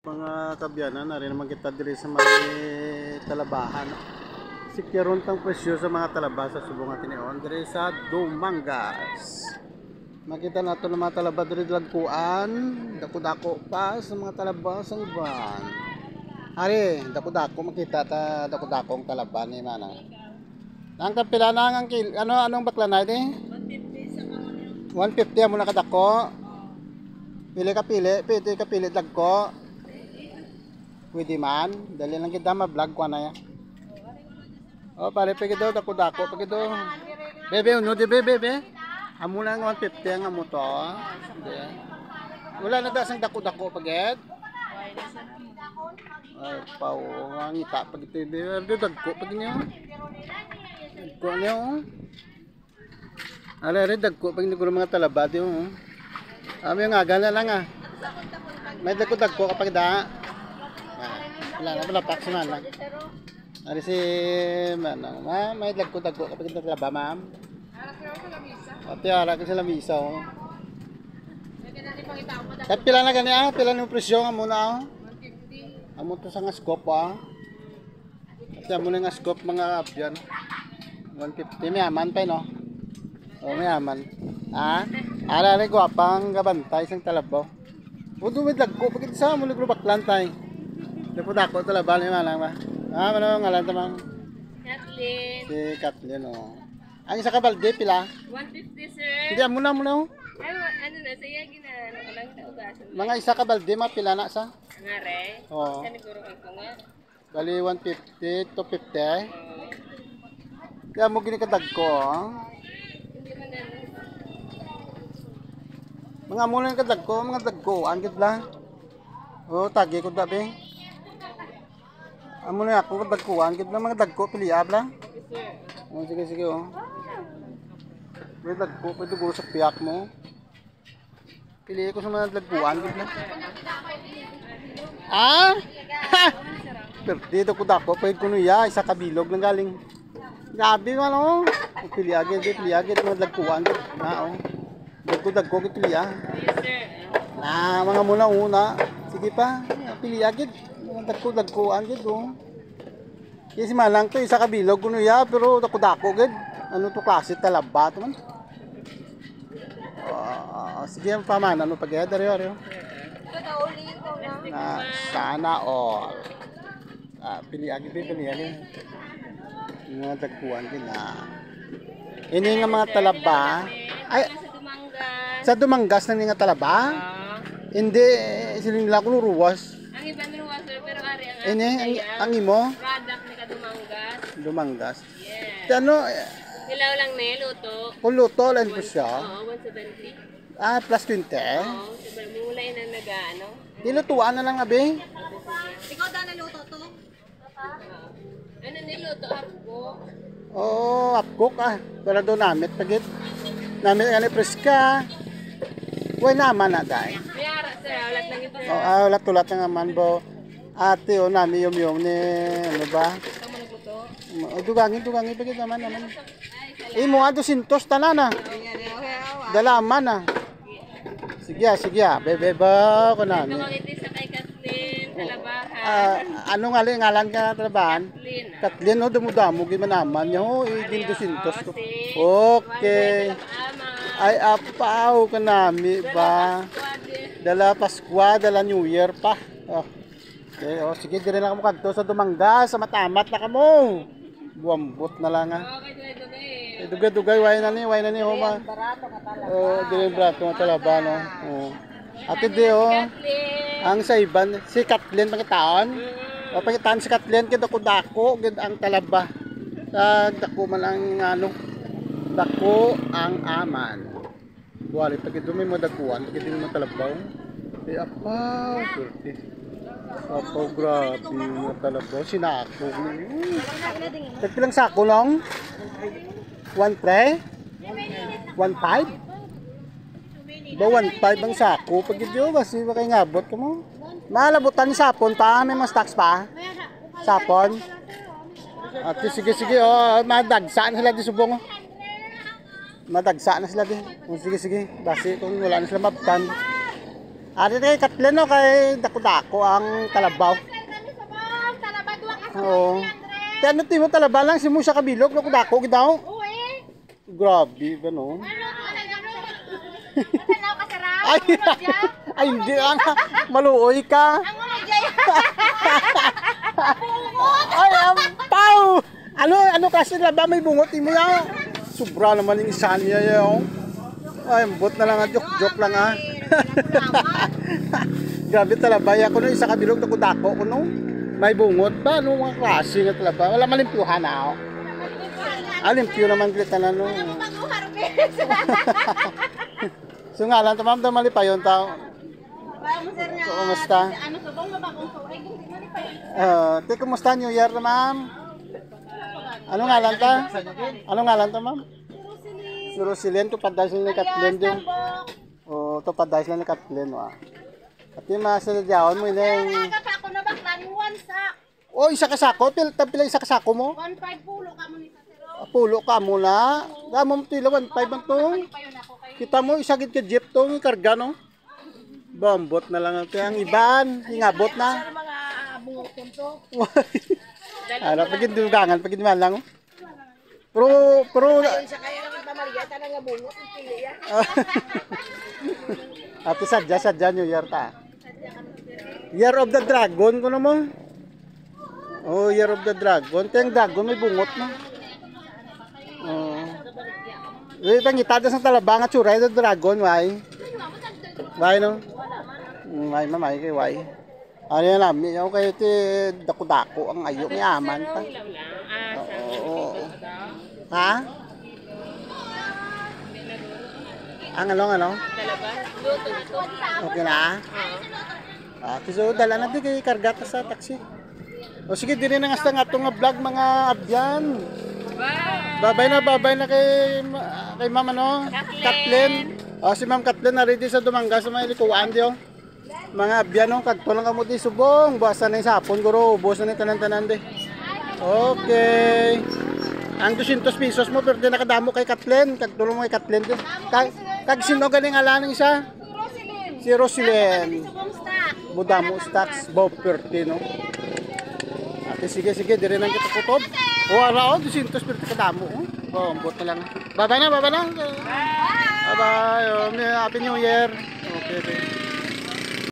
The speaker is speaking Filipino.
Mga kabyanan, na rin naman kita diri sa mga talabahan. Sikiron tang presyo sa mga talaba sa subong atin niyon diri sa Dumangas. Makita nato ng mga talaba diri lagkuan, dako-dako pa sa mga talaba sa uban. Ari, dako-dako makita ta dako-dakong talaba ni manang. Nang kapila na ang anong bakla na ito? 150 mo nakadako. Pili ka pili dagko. Pwede man, dali lang kita ma-vlog ko na yan. Oh, pare pa kita dako-dako pa kita. Bebe, uno di bebe. Amo lang 150 ang amo to. Wala na dasang dako-dako pagit. Ay, pao, ang ita pag ito bebe, dagko pag niyo. Dagko niyo. Are dagko pag niyo mga talaba diyo. Ami nga gana lang ah. May dagko-dagko kapag da. Wala na pala pax man lang. Ari si manang, may dagko-dagko kapag talaba ma'am. Ate ara ka sa lamisa oh. Kat pila na gani ah, pila ng presyo nga muna oh. 150. Amo to sa nga scope ah. Ate mo nga scope mga abyan. 150 may aman pa no. Oh may aman. Ah, ara ri gwapang gabantay sang talabaw. Udo may dagko pagit sa mo ligro baklan tay. Dapat ako talaba ni manang ba. Ah, ano ngalan tamang? Kathleen. Si Kathleen oh. Ang isa ka balde pila? 150 sir. Hindi muna oh. Ay, ano na, saya ginano ko lang sa ugasan. Mga isa ka balde mapila na sa? Ngare? Oo. Sa naguro ko nga. Bali 150 to 50. Kaya mo gini kadag ko oh. Hindi man na. Mga muna yung kadag ko, mga dagko, angkit lang. Oh, tagi ko dabi. Amo na ako kadag ko, angkit lang mga dagko, piliab lang. Oh, sige oh. May dagko, pwede ko sa piyak mo. Pili ko sa mga dagkuan, angkit lang. Ah? Pero dito ko dako, pwede ko nuya, isa kabilog lang galing. Gabi man oh. Piliagin, mga dagkuan, angkit na oh. Dagko, piliya. Yes sir. Ah, mga muna. Sige pa, piliagin. Mga dagko, angkit oh. Kasi malang to, isa kabilog kuno ya, pero dako gid. Ano to klase talaba to man? Sige pa man, ano pag ari. Na sana all. Pili mga dagkuan din na. Ini nga mga talaba. Ay, Sa Dumangas. sa Dumangas na nga talaba? Hindi, siling nila ko ruwas. Ang iba nila sir, pero ari ang Ini, ang imo? product ni ka Dumangas. Dumangas. Yes. Ano, Hilaw lang na luto. kuluto lang po siya. Oo, 170. Ah, plus 20. Oo, sabi mula na nag-ano. Nilutuan na lang abi. Ikaw da naluto to? Ano niluto ako? Oo, upcook ah. Para doon namit pagit. Namit ano preska. Uy naman na dai. Mayara sir, ulat lang ito. Oh, ulat-ulat nga man bo. Ate o nami yum ni ano ba? Ito mo nagluto? Dugangin pagit naman. Imo ado sintos tanan ah. Dalaman ah. Sige ah. Bebe ba ko na. Ito makiti sa kay Kathleen, Talabahan. Ano nga ngalan ka trabahan? Kathleen. Kathleen no damo-damo gi manaman yo igin 200 ko. Okay. Ay apaw ka nami ba? Dala Paskwa, dala New Year pa. Oh. Okay, oh sige dire na kamo kadto sa Dumangas, sa matamat na kamo. Buambot na lang ah. Okay, dugay. Dugay way na ni homa. Oh, dire brato nga talaba no. Oh. Ate di oh. Ang sa iban si Kathleen pangitaon. O pangitaon si Kathleen kid ako dako gid ang talaba. Dako man ang ano. Dako ang aman. Wali pag dumi mo dakuan, pag mo talabaw. Apaw, kurti. Apaw, grabe mo talabaw. Sinako. Tagpilang sako lang? 1.3? 1.5? Ba 1.5 ang sako? Pag ito, kasi baka ngabot ka mo. Malabutan ni sapon pa, may mga stocks pa. Sapon. At sige, oh, madagsaan sila di subong. Madagsa na sila din. Sige. Basi kung wala na sila mabtan. Ari kay Kathleen no, kay dako-dako ang talabaw. Oo. Kaya ano timo talaba lang si Musa kabilog, dako-dako gidaw. Grabe ba no? Ay, ay hindi ang maluoy ka. Ay, ampaw! Ano kasi laba may bungot mo yan? Sobra naman yung isa niya yun. Ay, mbot na lang, joke lang ah. Grabe talaba, ako no, isa kabilog na kudako ko no. May bungot ba? Ano mga klase nga talaba? Wala malimpyuhan na ako. Limpyo naman kita na no. So nga lang, tamam daw malipayon tao. Kumusta? Kumusta New Year na ma'am? Ano nga lang ta? Ano nga lang ta ma'am? Si Rosilien, tupaday sila ni Kathleen din. O, tupaday sila ni Kathleen. At yung mga sinadyawan mo, yun yung... O, isa kasako? Pila isa kasako mo? 1.5 pulo ka mo ni Pulo ka muna. Damo mo tila 1.5 ang to. Kita mo, isagit ka jeep to, yung karga no? Bombot na lang. Kaya ang iban, ingabot na. mga bungokon to. Ano, pagkindugangan, pagkindugan lang. Pero, Sa kaya naman pamaliya, tanang nga bungok, ang pili yan. ate sadya New Year ta. Year of the Dragon ko naman. Oh, Year of the Dragon. Kaya ang dragon may bungot na. Oh. Pangitada sa talabang at suray the dragon, why? Why no? Why mamay kay why? Ano yan namin, yung kayo ti dako-dako ang ayok ni aman pa. Oo. Ha? Ang ano? Okay na? So dala natin kay kargata sa taxi. O sige, din na nga nga itong vlog mga abyan. Babay na kay Ma'am ano? Kathleen. O si Ma'am Kathleen na ready sa Dumanga sa mga likuan diyo. Mga abyan no, kagtulang ka mo di subong. Buwasan na yung sapon guro. Buwasan na yung tanan-tanan di. Okay. Ang 200 pesos mo pero di nakadamo kay Kathleen. Kagtulong mo kay Kathleen di. Kag sino galing alaning isa? Si Rosilien. Budamo stocks Bob Perti no. Ate sige, dire nang kita kutob. O ara o 200 pero kadamo. Bombot na lang. Bye na. Bye. Happy New Year. Okay.